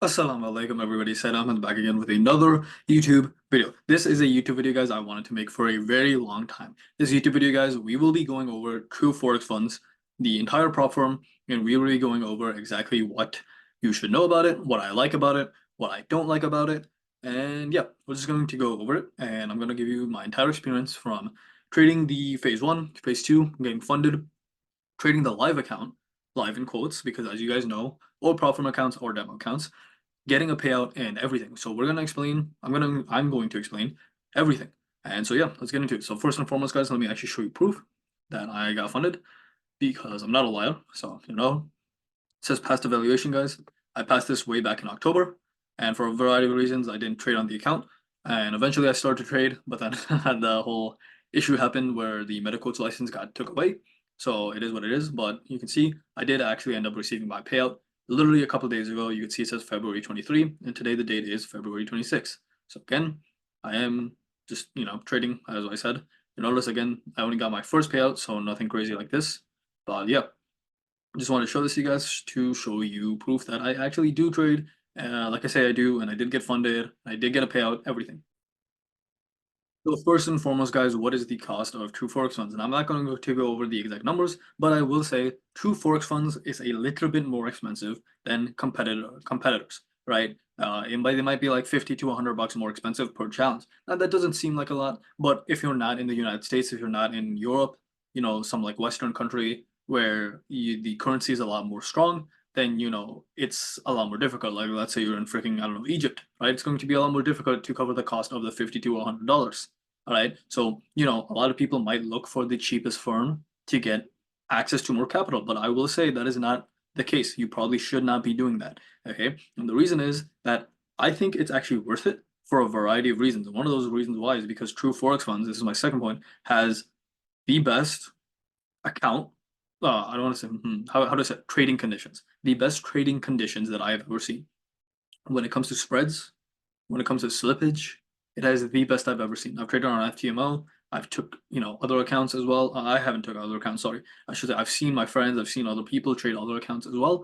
Assalamu alaikum everybody, Said Ahmed back again with another YouTube video. This is a YouTube video, guys, I wanted to make for a very long time. This YouTube video, guys, we will be going over TrueForexFunds, the entire prop firm, and we will be going over exactly what you should know about it, what I like about it, what I don't like about it, and yeah, we're just going to go over it, and I'm going to give you my entire experience from trading the phase 1, phase 2, getting funded, trading the live account, live in quotes, because as you guys know, all prop firm accounts or demo accounts, getting a payout and everything. So we're gonna explain. I'm going to explain everything. And so yeah, let's get into it. So first and foremost, guys, let me actually show you proof that I got funded because I'm not a liar. So it says past evaluation, guys. I passed this way back in October, and for a variety of reasons, I didn't trade on the account. And eventually, I started to trade, but then the whole issue happened where the medico's license got took away. So it is what it is. But you can see I did actually end up receiving my payout literally a couple days ago. You can see it says February 23, and today the date is February 26. So again, I am just trading as I said. You notice again, I only got my first payout, so nothing crazy like this. But yeah, just want to show this to you guys to show you proof that I actually do trade. Like I say, I do, and I did get funded. I did get a payout, everything. So first and foremost, guys, what is the cost of TrueForexFunds? And I'm not going to go over the exact numbers, but I will say TrueForexFunds is a little bit more expensive than competitors, right? They might be like 50 to $100 more expensive per challenge. Now that doesn't seem like a lot, but if you're not in the United States, if you're not in Europe, some like Western country where the currency is a lot more strong, then it's a lot more difficult. Like let's say you're in freaking, I don't know, Egypt, right? It's going to be a lot more difficult to cover the cost of the 50 to $100. All right. So, a lot of people might look for the cheapest firm to get access to more capital, but I will say that is not the case. You probably should not be doing that. Okay. And the reason is that I think it's actually worth it for a variety of reasons. And one of those reasons why is because TrueForexFunds, this is my second point, has the best account. I don't want to say how to say trading conditions. The best trading conditions that I have ever seen. When it comes to spreads, when it comes to slippage, it has the best I've ever seen. I've traded on FTMO. I've took, other accounts as well. I haven't took other accounts, sorry. I should say I've seen my friends, I've seen other people trade other accounts as well.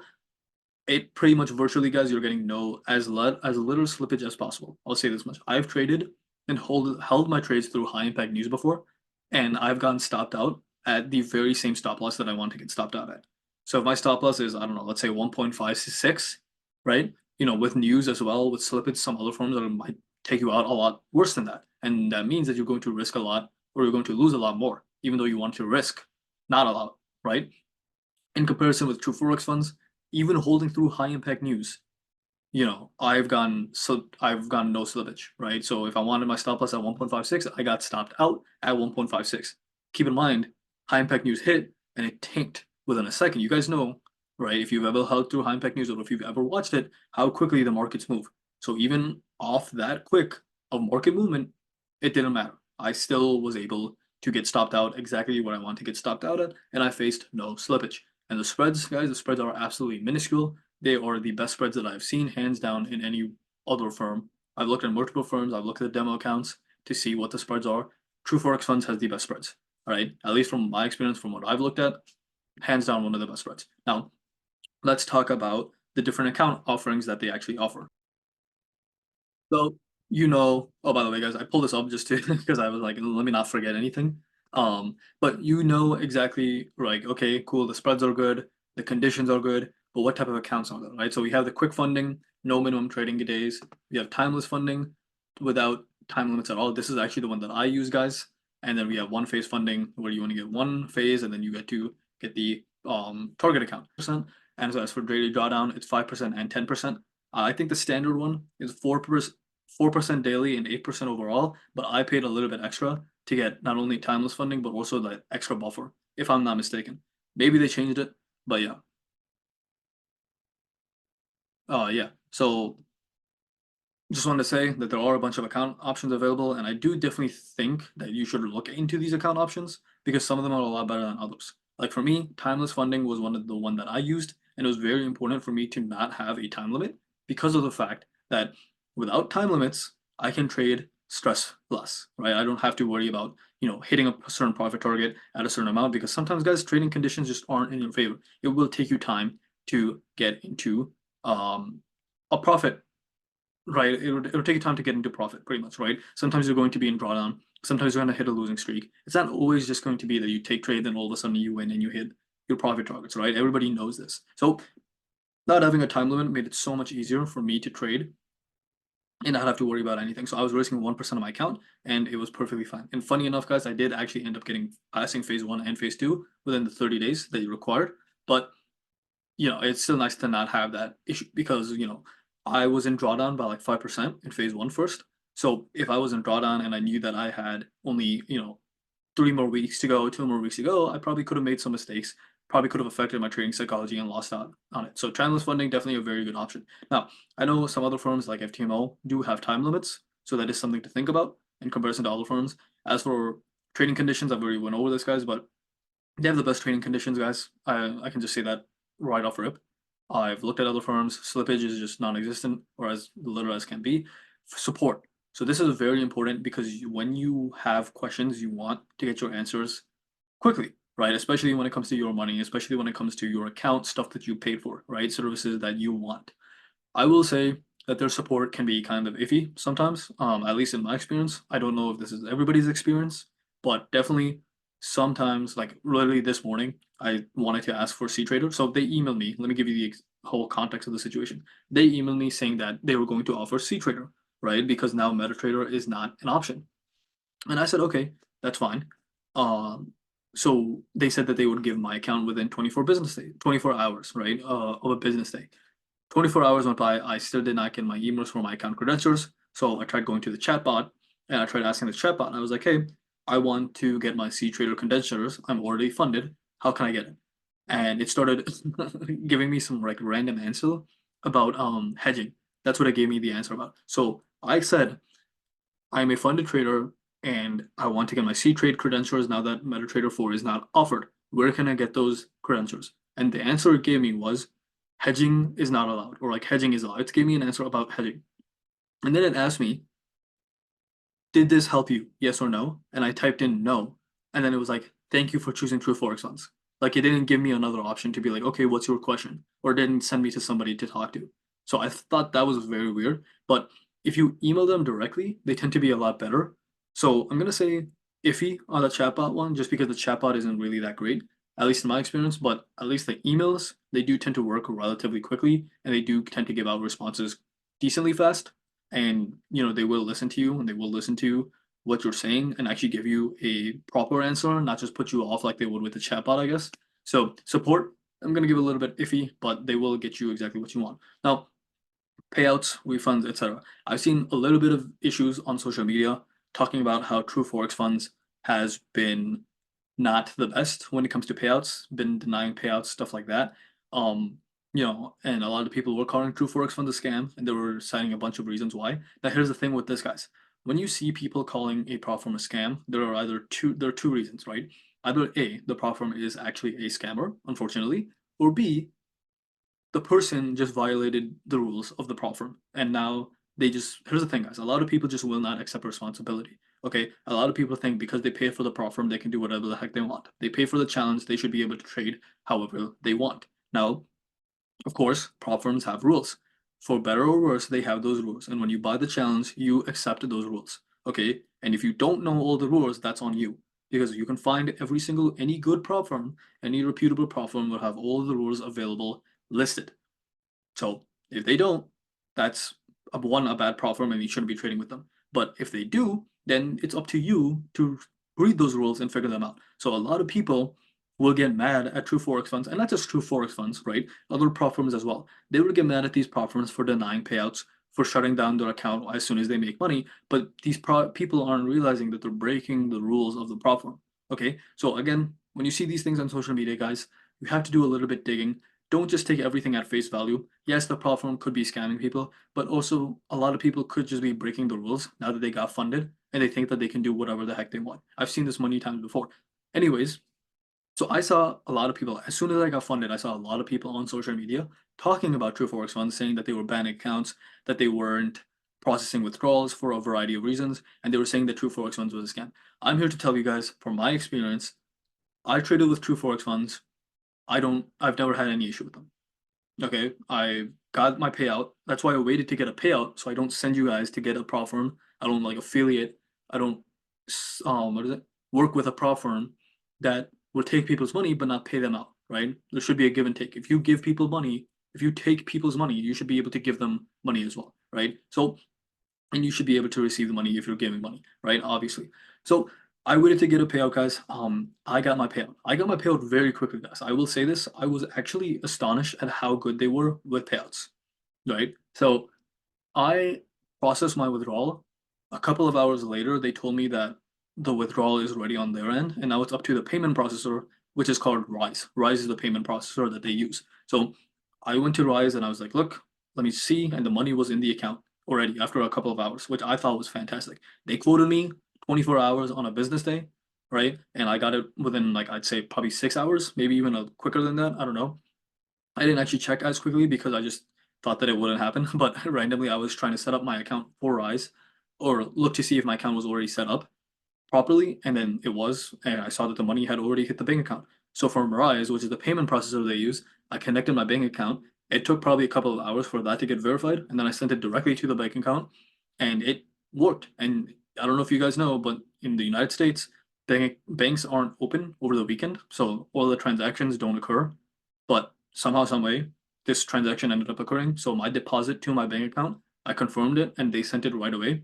It pretty much virtually, guys, you're getting as little slippage as possible. I'll say this much. I've traded and held my trades through high impact news before, and I've gotten stopped out at the very same stop loss that I want to get stopped out at. So if my stop loss is, I don't know, let's say 1.56, right? With news as well, with slippage, some other firms that might take you out a lot worse than that. And that means that you're going to risk a lot or you're going to lose a lot more, even though you want to risk not a lot, right? In comparison with TrueForexFunds, even holding through high impact news, I've gotten no slippage, right? So if I wanted my stop loss at 1.56, I got stopped out at 1.56. Keep in mind, high impact news hit and it tanked within a second. You guys know, right? If you've ever held through high impact news or if you've ever watched it, how quickly the markets move. So even off that quick of market movement, it didn't matter. I still was able to get stopped out exactly what I want to get stopped out at, and I faced no slippage. And the spreads, guys, the spreads are absolutely minuscule. They are the best spreads that I've seen, hands down, in any other firm. I've looked at multiple firms. I've looked at the demo accounts to see what the spreads are. TrueForexFunds has the best spreads. All right, at least from my experience, from what I've looked at, hands down one of the best spreads. Now, let's talk about the different account offerings that they actually offer. So, oh, by the way, guys, I pulled this up just to because I was like, let me not forget anything. But exactly, like, okay, cool, the spreads are good, the conditions are good, but what type of accounts are there, right? So we have the quick funding, no minimum trading days. We have timeless funding without time limits at all. This is actually the one that I use, guys. And then we have one phase funding where you only get one phase, and then you get to get the target account percent. And so as for daily drawdown, it's 5% and 10%. I think the standard one is 4% daily and 8% overall, but I paid a little bit extra to get not only timeless funding but also the extra buffer, if I'm not mistaken. Maybe they changed it, but yeah. Yeah. So just wanted to say that there are a bunch of account options available, and I do definitely think that you should look into these account options because some of them are a lot better than others. Like for me, timeless funding was one that I used, and it was very important for me to not have a time limit because of the fact that without time limits, I can trade stress less, right? I don't have to worry about, hitting a certain profit target at a certain amount because sometimes, guys, trading conditions just aren't in your favor. It will take you time to get into a profit, right? It'll take you time to get into profit, pretty much, right? Sometimes you're going to be in drawdown. Sometimes you're going to hit a losing streak. It's not always just going to be that you take trade, then all of a sudden you win and you hit your profit targets, right? Everybody knows this. So not having a time limit made it so much easier for me to trade and not have to worry about anything. So I was risking 1% of my account and it was perfectly fine. And funny enough, guys, I did actually end up passing phase 1 and phase 2 within the 30 days that you required. But it's still nice to not have that issue because, I was in drawdown by like 5% in phase 1 first. So if I was in drawdown and I knew that I had only, 3 more weeks to go, 2 more weeks to go, I probably could have made some mistakes, probably could have affected my trading psychology and lost out on it. So channelless funding, definitely a very good option. Now, I know some other firms like FTMO do have time limits, so that is something to think about in comparison to other firms. As for trading conditions, I've already went over this, guys, but they have the best trading conditions, guys. I can just say that right off rip. I've looked at other firms, slippage is just non-existent or as little as can be. Support. So this is very important because when you have questions, you want to get your answers quickly, right? Especially when it comes to your money, especially when it comes to your account, stuff that you paid for, right? Services that you want. I will say that their support can be kind of iffy sometimes, at least in my experience. I don't know if this is everybody's experience, but definitely sometimes, like literally this morning, I wanted to ask for CTrader. So they emailed me. Let me give you the whole context of the situation. They emailed me saying that they were going to offer CTrader, right? Because now MetaTrader is not an option. And I said, okay, that's fine. So they said that they would give my account within 24 hours, right? Of a business day. 24 hours went by, I still did not get my emails for my account credentials. So I tried going to the chatbot and I tried asking the chatbot. And I was like, hey, I want to get my CTrader credentials. I'm already funded. How can I get it? And it started giving me some like random answer about hedging. That's what it gave me the answer about. So I said, I'm a funded trader and I want to get my CTrade credentials now that MetaTrader 4 is not offered. Where can I get those credentials? And the answer it gave me was hedging is not allowed, or like hedging is allowed. It gave me an answer about hedging. And then it asked me, did this help you? Yes or no? And I typed in no. And then it was like, thank you for choosing TrueForexFunds. Like it didn't give me another option to be like, okay, what's your question? Or it didn't send me to somebody to talk to. So I thought that was very weird. But if you email them directly, they tend to be a lot better. So I'm gonna say iffy on the chatbot one, just because the chatbot isn't really that great, at least in my experience. But at least the emails, they do tend to work relatively quickly, and they do tend to give out responses decently fast. And they will listen to you, and they will listen to what you're saying, and actually give you a proper answer, not just put you off like they would with the chatbot, I guess. So support, I'm gonna give a little bit iffy, but they will get you exactly what you want. Now, payouts, refunds, etc. I've seen a little bit of issues on social media talking about how TrueForexFunds has been not the best when it comes to payouts, been denying payouts, stuff like that. And a lot of people were calling TrueForexFunds a scam, and they were citing a bunch of reasons why. Now, here's the thing with this, guys. When you see people calling a platform a scam, there are two reasons, right? Either A, the platform is actually a scammer, unfortunately, or B, the person just violated the rules of the platform, and now here's the thing, guys. A lot of people just will not accept responsibility. Okay, a lot of people think because they pay for the platform, they can do whatever the heck they want. They pay for the challenge, they should be able to trade however they want. Now, of course, platforms have rules. For better or worse, they have those rules, and when you buy the challenge, you accept those rules. Okay, and if you don't know all the rules, that's on you, because you can find any good platform, any reputable platform will have all the rules available listed. So if they don't, that's a bad platform and you shouldn't be trading with them. But if they do, then it's up to you to read those rules and figure them out. So a lot of people will get mad at TrueForexFunds, and not just TrueForexFunds, right? Other platforms as well. They will get mad at these platforms for denying payouts, for shutting down their account as soon as they make money. But these people aren't realizing that they're breaking the rules of the platform. Okay, so again, when you see these things on social media, guys, you have to do a little bit digging. Don't just take everything at face value. Yes, the platform could be scamming people, but also a lot of people could just be breaking the rules now that they got funded and they think that they can do whatever the heck they want. I've seen this many times before. Anyways, so I saw a lot of people, as soon as I got funded, I saw a lot of people on social media talking about TrueForexFunds, saying that they were banning accounts, that they weren't processing withdrawals for a variety of reasons, and they were saying that TrueForexFunds was a scam. I'm here to tell you guys, from my experience, I traded with TrueForexFunds. I've never had any issue with them. Okay, got my payout. That's why I waited to get a payout, so I don't send you guys to get a prop firm. I don't like affiliate. I don't what is it? Work with a prop firm that will take people's money but not pay them out, right? There should be a give and take. If you give people money, if you take people's money, you should be able to give them money as well, right? So, and you should be able to receive the money if you're giving money, right? Obviously. So I waited to get a payout, guys. I got my payout. I got my payout very quickly, guys. I will say this. I was actually astonished at how good they were with payouts, right? So I processed my withdrawal. A couple of hours later, they told me that the withdrawal is ready on their end, and now it's up to the payment processor, which is called Rise. Rise is the payment processor that they use. So I went to Rise and I was like, look, let me see, and the money was in the account already after a couple of hours, which I thought was fantastic. They quoted me 24 hours on a business day, right? And I got it within, like, I'd say probably 6 hours, maybe even quicker than that. I don't know. I didn't actually check as quickly because I just thought that it wouldn't happen. But randomly, I was trying to set up my account for Rise or look to see if my account was already set up properly, and then it was, and I saw that the money had already hit the bank account. So for Rise, which is the payment processor they use, I connected my bank account. It took probably a couple of hours for that to get verified, and then I sent it directly to the bank account, and it worked. And I don't know if you guys know, but in the United States, banks aren't open over the weekend, so all the transactions don't occur. But somehow, some way, this transaction ended up occurring. So my deposit to my bank account, I confirmed it, and they sent it right away,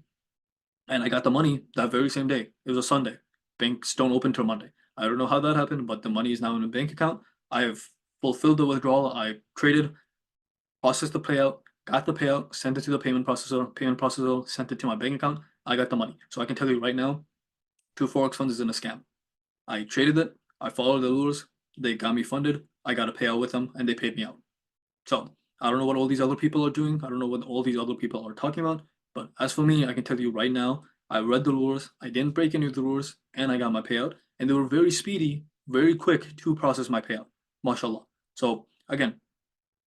and I got the money that very same day. It was a Sunday. Banks don't open till Monday. I don't know how that happened, but the money is now in a bank account. I have fulfilled the withdrawal. I traded, processed the payout, got the payout, sent it to the payment processor. Payment processor sent it to my bank account. I got the money. So I can tell you right now, TrueForexFunds isn't a scam. I traded it. I followed the rules. They got me funded. I got a payout with them, and they paid me out. So I don't know what all these other people are doing. I don't know what all these other people are talking about. But as for me, I can tell you right now, I read the rules, I didn't break any of the rules, and I got my payout. And they were very speedy, very quick to process my payout. Mashallah. So again,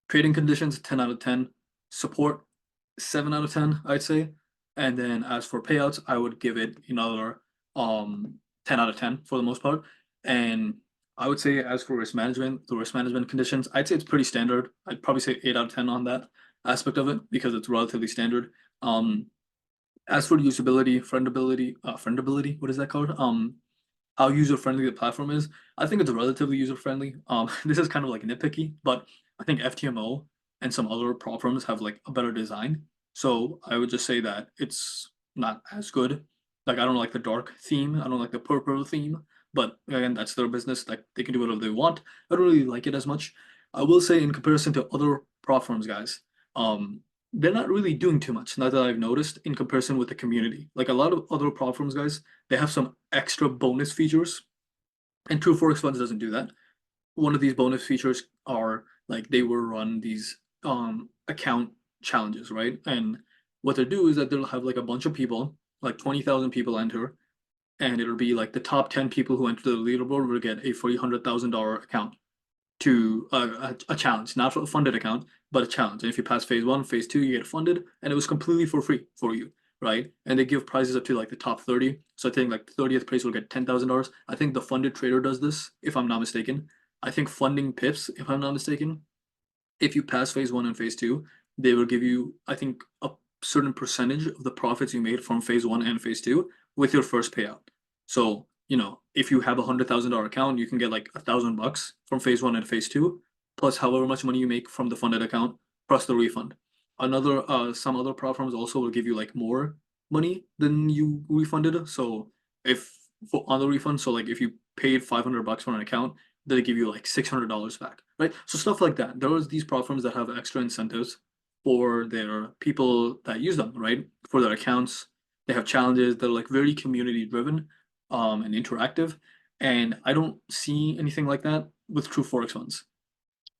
trading conditions 10 out of 10, support 7 out of 10, I'd say. And then as for payouts, I would give it another 10 out of 10 for the most part. And I would say as for risk management, the risk management conditions, I'd say it's pretty standard. I'd probably say 8 out of 10 on that aspect of it because it's relatively standard. As for usability, friendability, what is that called? How user friendly the platform is. I think it's relatively user friendly. This is kind of like nitpicky, but I think FTMO and some other prop firms have like a better design. So I would just say that it's not as good. Like I don't like the dark theme. I don't like the purple theme. But again, that's their business. Like they can do whatever they want. I don't really like it as much. I will say in comparison to other prop firms, guys, they're not really doing too much. Not that I've noticed in comparison with the community. Like a lot of other prop firms, guys, they have some extra bonus features, and TrueForexFunds doesn't do that. One of these bonus features are like they will run these account challenges, right? And what they'll do is that they'll have like a bunch of people, like 20,000 people enter, and it'll be like the top 10 people who enter the leaderboard will get a $300,000 account to a challenge, not for a funded account, but a challenge. And if you pass phase one, phase two, you get funded, and it was completely for free for you, right? And they give prizes up to like the top 30. So I think like the 30th place will get $10,000. I think the funded trader does this, if I'm not mistaken. I think funding pips, if I'm not mistaken. If you pass phase one and phase two, they will give you, I think, a certain percentage of the profits you made from phase one and phase two with your first payout. So, if you have $100,000 account, you can get like $1,000 from phase one and phase two, plus however much money you make from the funded account, plus the refund. Some other platforms also will give you like more money than you refunded. So if on the refund, so like if you paid $500 for an account, they give you like $600 back, right? So stuff like that. There was these platforms that have extra incentives for their people that use them, right? For their accounts. They have challenges that are like very community driven and interactive. And I don't see anything like that with TrueForexFunds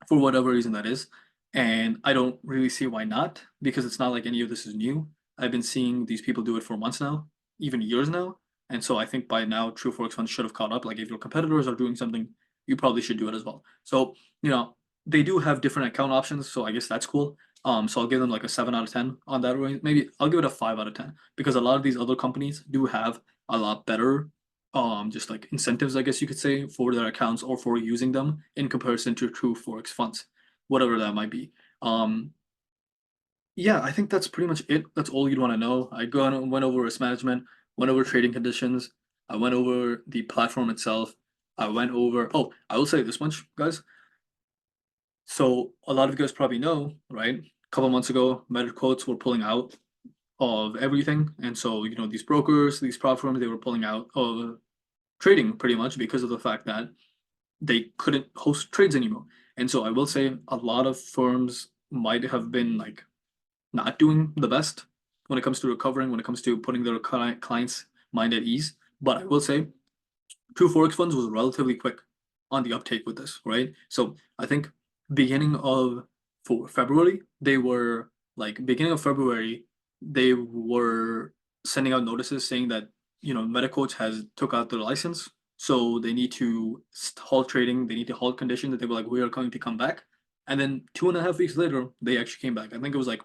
for whatever reason that is. And I don't really see why not, because it's not like any of this is new. I've been seeing these people do it for months now, even years now. And so I think by now TrueForexFunds should have caught up. Like if your competitors are doing something, you probably should do it as well. So, they do have different account options, so I guess that's cool. So I'll give them like a 7 out of 10 on that range. Maybe I'll give it a 5 out of 10 because a lot of these other companies do have a lot better just like incentives, I guess you could say, for their accounts or for using them in comparison to TrueForexFunds, whatever that might be. yeah, I think that's pretty much it. That's all you'd want to know. Went over risk management, went over trading conditions, I went over the platform itself. I went over, oh, I will say this much, guys. So a lot of you guys probably know, right? A couple months ago, meta quotes were pulling out of everything. And so, these brokers, these platforms, they were pulling out of trading pretty much because of the fact that they couldn't host trades anymore. And so I will say a lot of firms might have been like not doing the best when it comes to recovering, when it comes to putting their clients' mind at ease. But I will say TrueForexFunds was relatively quick on the uptake with this, right? So I think beginning of for February, they were like beginning of February, they were sending out notices saying that MetaQuotes has took out their license, so they need to halt trading, they need to halt condition that they were like, we are going to come back. And then 2.5 weeks later, they actually came back. I think it was like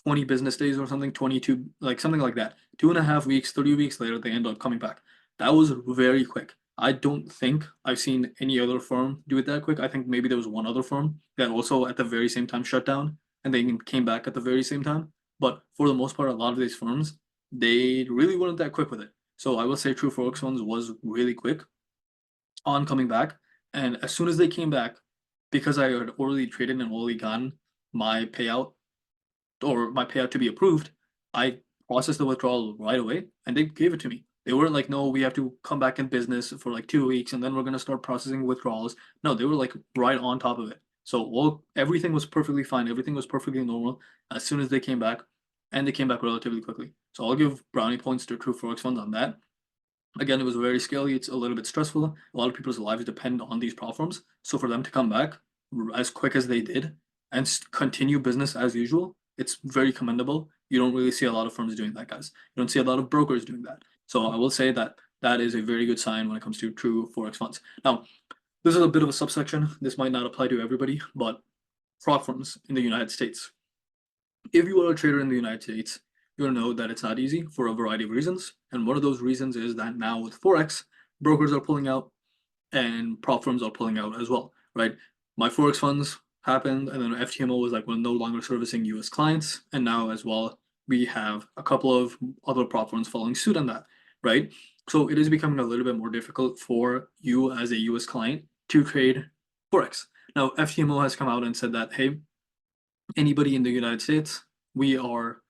20 business days or something, 22, like something like that. 2.5 weeks, 30 weeks later, they end up coming back. That was very quick. I don't think I've seen any other firm do it that quick. I think maybe there was one other firm that also at the very same time shut down and they came back at the very same time. But for the most part, a lot of these firms, they really weren't that quick with it. So I will say TrueForexFunds was really quick on coming back. And as soon as they came back, because I had already traded and already gotten my payout or my payout to be approved, I processed the withdrawal right away and they gave it to me. They weren't like, no, we have to come back in business for like 2 weeks and then we're gonna start processing withdrawals. No, they were like right on top of it. So everything was perfectly fine. Everything was perfectly normal as soon as they came back, and they came back relatively quickly. So I'll give brownie points to TrueForexFunds on that. Again, it was very scary. It's a little bit stressful. A lot of people's lives depend on these platforms. So for them to come back as quick as they did and continue business as usual, it's very commendable. You don't really see a lot of firms doing that, guys. You don't see a lot of brokers doing that. So I will say that that is a very good sign when it comes to TrueForexFunds. Now, this is a bit of a subsection. This might not apply to everybody, but prop firms in the United States. If you are a trader in the United States, you'll know that it's not easy for a variety of reasons. And one of those reasons is that now with Forex, brokers are pulling out and prop firms are pulling out as well, right? My Forex funds happened, and then FTMO was like, we're no longer servicing US clients. And now as well, we have a couple of other prop firms following suit on that, right? So it is becoming a little bit more difficult for you as a US client to trade Forex. Now, FTMO has come out and said that, hey, anybody in the United States, we are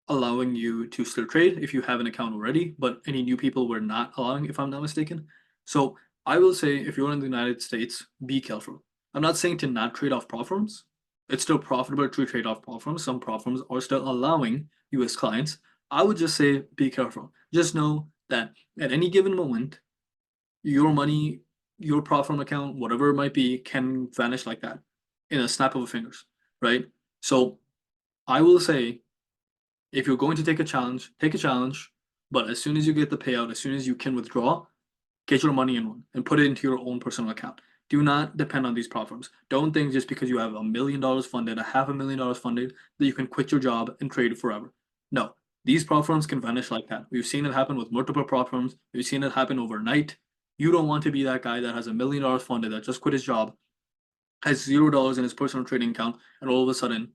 allowing you to still trade if you have an account already, but any new people we're not allowing, if I'm not mistaken. So I will say if you're in the United States, be careful. I'm not saying to not trade off prop firms. It's still profitable to trade off prop firms. Some prop firms are still allowing US clients. I would just say be careful. Just know that at any given moment, your money, your prop firm account, whatever it might be, can vanish like that in a snap of a fingers, right? So I will say if you're going to take a challenge, but as soon as you get the payout, as soon as you can withdraw, get your money in one and put it into your own personal account. Do not depend on these platforms. Don't think just because you have $1 million funded, $500,000 funded, that you can quit your job and trade forever. No, these platforms can vanish like that. We've seen it happen with multiple platforms. We've seen it happen overnight. You don't want to be that guy that has $1 million funded that just quit his job, has $0 in his personal trading account, and all of a sudden,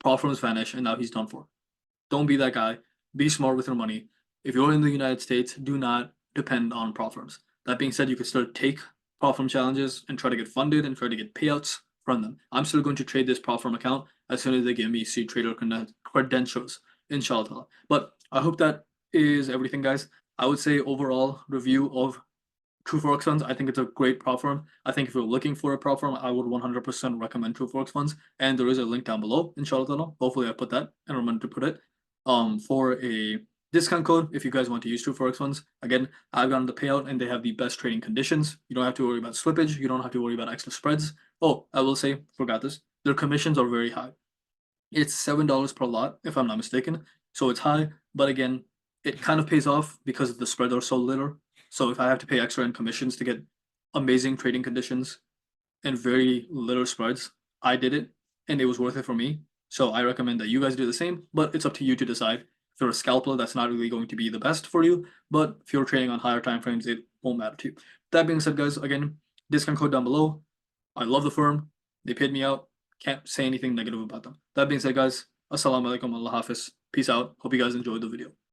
platforms vanish and now he's done for. Don't be that guy. Be smart with your money. If you're in the United States, do not depend on prop firms. That being said, you can still take prop firm challenges and try to get funded and try to get payouts from them. I'm still going to trade this prop firm account as soon as they give me seed trader credentials, inshallah. But I hope that is everything, guys. I would say overall review of TrueForexFunds, I think it's a great prop firm. I think if you're looking for a prop firm, I would 100% recommend TrueForexFunds. And there is a link down below, inshallah. Hopefully I put that and remember to put it for a discount code if you guys want to use TrueForexFunds. Again, I've gotten the payout and they have the best trading conditions. You don't have to worry about slippage. You don't have to worry about extra spreads. Oh, I will say, forgot this. Their commissions are very high. It's $7 per lot, if I'm not mistaken. So it's high, but again, it kind of pays off because the spreads are so little. So if I have to pay extra in commissions to get amazing trading conditions and very little spreads, I did it and it was worth it for me. So I recommend that you guys do the same, but it's up to you to decide. If you're a scalper, that's not really going to be the best for you, but if you're trading on higher time frames, it won't matter to you. That being said, guys, again, discount code down below. I love the firm. They paid me out. Can't say anything negative about them. That being said, guys, Assalamu alaikum, Allah Hafiz. Peace out. Hope you guys enjoyed the video.